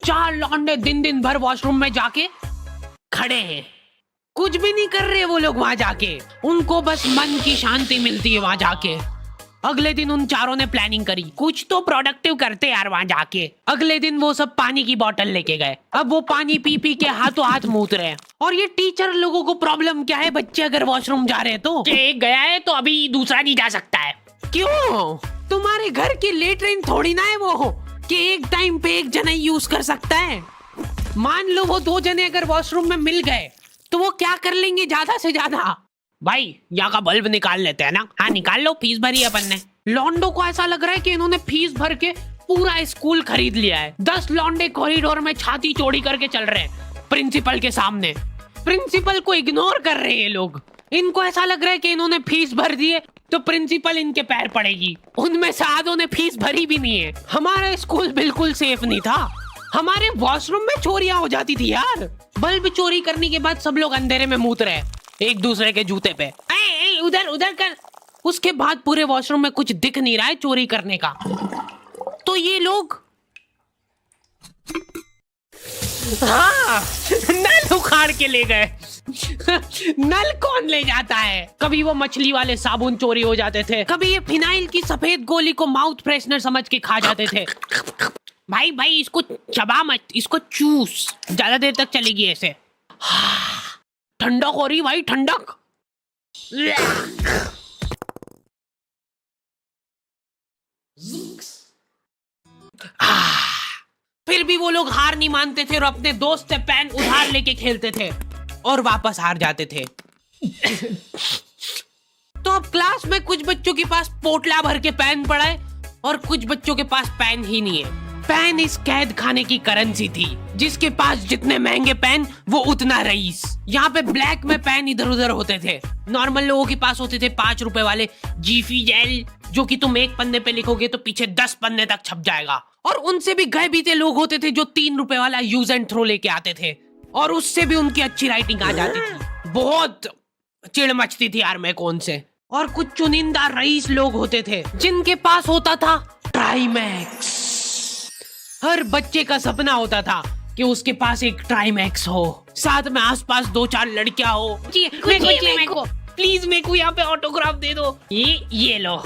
4 लौंडे दिन दिन भर वॉशरूम में जाके खड़े हैं, कुछ भी नहीं कर रहे वो लोग वहां जाके। उनको बस मन की शांति मिलती है वहां जाके। अगले दिन उन चारों ने प्लानिंग करी, कुछ तो प्रोडक्टिव करते यार वहां जाके। अगले दिन वो सब पानी की बोतल लेके गए। अब वो पानी पी पी के हाथों हाथ मूत रहे हैं। और ये टीचर लोगों को प्रॉब्लम क्या है, बच्चे अगर वॉशरूम जा रहे हैं तो एक गया है तो अभी दूसरा नहीं जा सकता है। क्यों? तुम्हारे घर की लेटरिन थोड़ी ना है वो कि एक टाइम पे एक जना यूज कर सकता है। मान लो वो 2 जने अगर वॉशरूम में मिल गए तो वो क्या कर लेंगे ज्यादा से ज्यादा? भाई यहाँ का बल्ब निकाल लेते हैं ना। हाँ निकाल लो, फीस भरी है अपन ने। लॉन्डो को ऐसा लग रहा है कि इन्होंने फीस भर के पूरा स्कूल खरीद लिया है। 10 लॉन्डे कॉरिडोर में छाती चौड़ी करके चल रहे हैं प्रिंसिपल के सामने। प्रिंसिपल को इग्नोर कर रहे हैं ये लोग। इनको ऐसा लग रहा है कि इन्होंने फीस भर दी है तो प्रिंसिपल इनके पैर पड़ेगी। उनमें से आधों ने फीस भरी भी नहीं है। हमारा स्कूल बिल्कुल सेफ नहीं था। हमारे वॉशरूम में चोरियां हो जाती थी यार। बल्ब चोरी करने के बाद सब लोग अंधेरे में मूत रहे एक दूसरे के जूते पे। उधर उधर कर। उसके बाद पूरे वॉशरूम में कुछ दिख नहीं रहा है चोरी करने का। तो ये लोग हाँ नल उखाड़ के ले गए। नल कौन ले जाता है? कभी वो मछली वाले साबुन चोरी हो जाते थे, कभी ये फिनाइल की सफेद गोली को माउथ फ्रेशनर समझ के खा जाते थे। भाई भाई इसको चबा मत, इसको चूस, ज्यादा देर तक चलेगी ऐसे। ठंडक हो रही भाई, ठंडक। फिर भी वो लोग हार नहीं मानते थे और अपने दोस्त से पेन उधार लेके खेलते थे और वापस हार जाते थे। तो अब क्लास में कुछ बच्चों के पास पोटला भर के पेन पड़ा है और कुछ बच्चों के पास पेन ही नहीं है। पेन इस कैद खाने की करेंसी थी। जिसके पास जितने महंगे पेन वो उतना रईस। यहाँ पे ब्लैक में पेन इधर उधर होते थे। नॉर्मल लोगों के पास होते थे 5 रुपए वाले जीफी जेल, जो कि तुम 1 पन्ने पे लिखोगे तो पीछे 10 पन्ने तक छप जाएगा। और उनसे भी गए बीते लोग होते थे जो 3 रुपए वाला यूज एंड थ्रो लेके आते थे और उससे भी उनकी अच्छी राइटिंग आ जाती थी। बहुत चिढ़ मचती थी यार मैं कौन से। और कुछ चुनिंदा रईस लोग होते थे जिनके पास होता था ट्राइमैक्स। हर बच्चे का सपना होता था कि उसके पास एक ट्राइमैक्स हो, साथ में आसपास 2-4 लड़कियां हो। मेरे को प्लीज मेरे को यहाँ पे ऑटोग्राफ दे दो। ये लो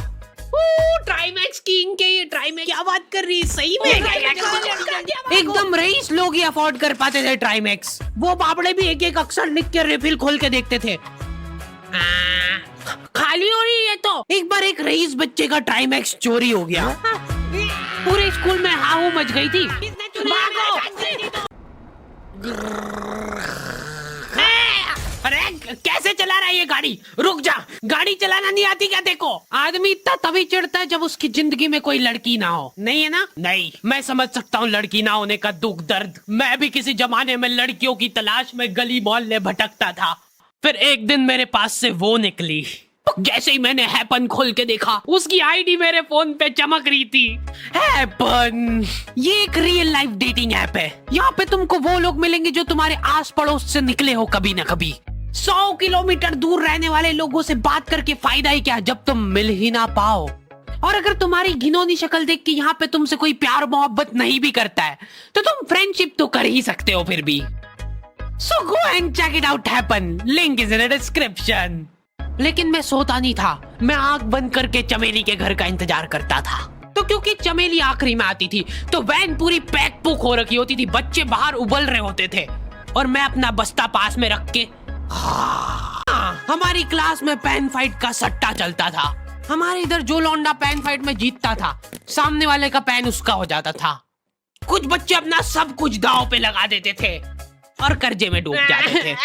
ट्राइमैक्स किंग के। ये ट्राइमैक्स क्या बात कर रही है, सही में एकदम रईस लोग ही अफोर्ड कर पाते थे ट्राइमैक्स। वो बाबड़े भी एक एक अक्षर लिख के रिफिल खोल के देखते थे। खाली हो रही है तो एक बार एक रईस बच्चे का ट्राइमैक्स चोरी हो गया। पूरे स्कूल में हाहू मच गई थी। अरे कैसे चला रहा है ये गाड़ी? रुक जा, गाड़ी चलाना नहीं आती क्या? देखो आदमी इतना तभी चिढ़ता है जब उसकी जिंदगी में कोई लड़की ना हो। नहीं है ना? नहीं, मैं समझ सकता हूँ लड़की ना होने का दुख दर्द। मैं भी किसी जमाने में लड़कियों की तलाश में गली मोहल्ले भटकता था। फिर एक दिन मेरे पास से वो निकली। जैसे ही मैंने हैपन खोल के देखा उसकी आईडी मेरे फोन पे चमक रही थी। हैपन ये एक रियल लाइफ डेटिंग ऐप है। यहाँ पे तुमको वो लोग मिलेंगे जो तुम्हारे आस पड़ोस से निकले हो कभी ना कभी। 100 किलोमीटर दूर रहने वाले लोगों से बात करके फायदा ही क्या जब तुम मिल ही ना पाओ। और अगर तुम्हारी घिनौनी शक्ल देख के यहाँ पे तुमसे कोई प्यार मोहब्बत नहीं भी करता है तो तुम फ्रेंडशिप तो कर ही सकते हो फिर भी। So go and check it out happen, link is in the description. लेकिन मैं सोता नहीं था, मैं आंख बंद करके चमेली के घर का इंतजार करता था। तो क्योंकि चमेली आखिरी में आती थी तो वैन पूरी पैक पुक हो रखी होती थी, बच्चे बाहर उबल रहे होते थे और मैं अपना बस्ता पास में रख के हमारी क्लास में पेन फाइट का सट्टा चलता था। हमारे इधर जो लौंडा पेन फाइट में जीतता था सामने वाले का पेन उसका हो जाता था। कुछ बच्चे अपना सब कुछ दांव पे लगा देते थे और कर्जे में डूब जाते थे।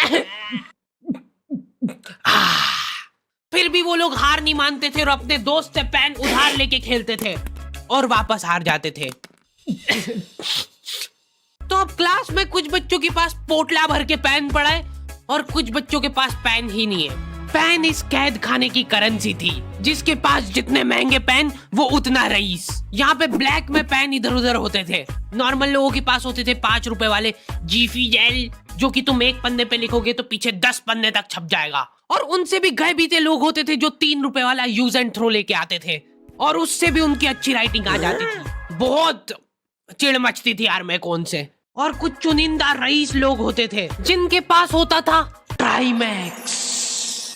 फिर भी वो लोग हार नहीं मानते थे और अपने दोस्त से पेन उधार लेके खेलते थे और वापस हार जाते थे। तो अब क्लास में कुछ बच्चों के पास पोटला भर के पेन पड़ा है और कुछ बच्चों के पास पेन ही नहीं है। पेन इस कैद खाने की करेंसी थी। जिसके पास जितने महंगे पेन वो उतना रईस। यहाँ पे ब्लैक में पेन इधर उधर होते थे। नॉर्मल लोगों के पास होते थे 5 रुपए वाले जीफी जेल, जो कि तुम 1 पन्ने पे लिखोगे तो पीछे 10 पन्ने तक छप जाएगा। और उनसे भी गए बीते लोग होते थे जो 3 रुपए वाला यूज एंड थ्रो लेके आते थे और उससे भी उनकी अच्छी राइटिंग आ जाती थी। बहुत चिढ़ मचती थी यार मैं कौन से। और कुछ चुनिंदा रईस लोग होते थे जिनके पास होता था ट्राईमैक्स।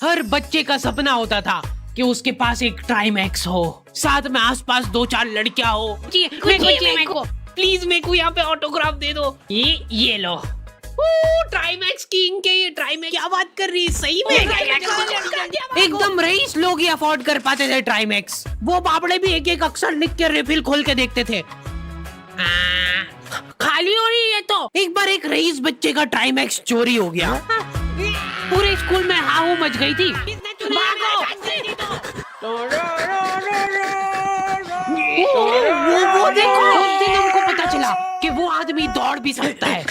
हर बच्चे का सपना होता था कि उसके पास एक ट्राईमैक्स हो, साथ में आसपास 2-4 लड़कियां हो। मेरे को प्लीज मेरे को यहाँ पे ऑटोग्राफ दे दो। ये लो ट्राईमैक्स की इनके ये ट्राईमैक्स। क्या बात कर रही है, सही में एकदम रईस लोग ही अफोर्ड कर पाते थे ट्राईमैक्स। वो बाबड़े भी एक एक अक्षर लिख के रिफिल खोल के देखते थे। खाली हो रही है तो एक बार एक रईस बच्चे का ट्राईमैक्स चोरी हो गया। पूरे स्कूल में हाहू मच गई थी। वो देखो, उस दिन हमको पता चला कि वो आदमी दौड़ भी सकता है।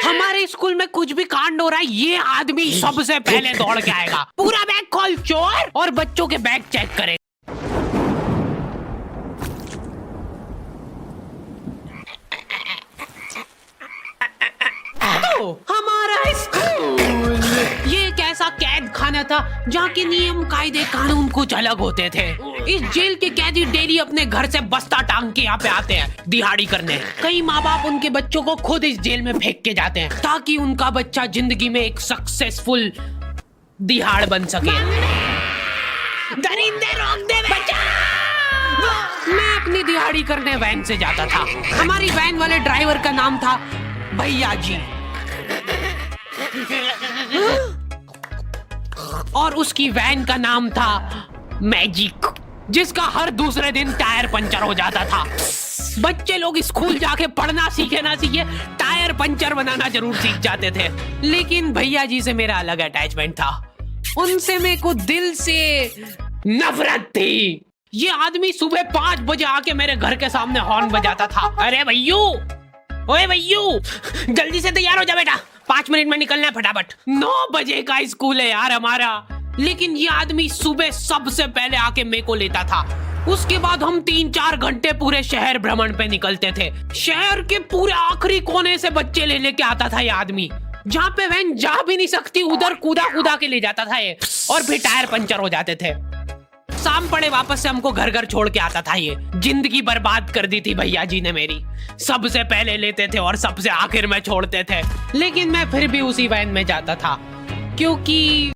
हमारे स्कूल में कुछ भी कांड हो रहा है, ये आदमी सबसे पहले दौड़ के आएगा। पूरा बैग खोल चोर, और बच्चों के बैग चेक करे। हमारा स्कूल ये एक ऐसा कैद खाना था जहाँ के नियम कायदे कानून कुछ अलग होते थे। इस जेल के कैदी डेली अपने घर से बस्ता टांग के यहाँ पे आते हैं दिहाड़ी करने। कई माँ बाप उनके बच्चों को खुद इस जेल में फेंक के जाते हैं ताकि उनका बच्चा जिंदगी में एक सक्सेसफुल दिहाड़ बन सके। दरिंदे रोक दे बच्चा। मैं अपनी दिहाड़ी करने वैन से जाता था। हमारी वैन वाले ड्राइवर का नाम था भैया जी, और उसकी वैन का नाम था मैजिक, जिसका हर दूसरे दिन टायर पंचर हो जाता था। बच्चे लोग स्कूल जाके पढ़ना सीखे ना सीखे, टायर पंचर बनाना जरूर सीख जाते थे। लेकिन भैया जी से मेरा अलग अटैचमेंट था। उनसे मेरे को दिल से नफरत थी। ये आदमी सुबह 5 बजे आके मेरे घर के सामने हॉर्न बजाता था। अरे भैयू, ओए भैयू, जल्दी से तैयार हो जा बेटा, 5 मिनट में निकलना है फटाफट। 9 बजे का स्कूल है यार हमारा। लेकिन ये आदमी सुबह सबसे पहले आके मेरे को लेता था। उसके बाद हम 3-4 घंटे पूरे शहर भ्रमण पे निकलते थे। शहर के पूरे आखिरी कोने से बच्चे ले लेके आता था ये आदमी। जहाँ पे वैन जा भी नहीं सकती उधर कूदा कूदा के ले जाता था ये, और फिर टायर पंचर हो जाते थे। शाम पड़े वापस से हमको घर घर छोड़ के आता था ये। जिंदगी बर्बाद कर दी थी भैया जी ने मेरी। सबसे पहले लेते थे और सबसे आखिर में छोड़ते थे। लेकिन मैं फिर भी उसी वैन में जाता था क्योंकि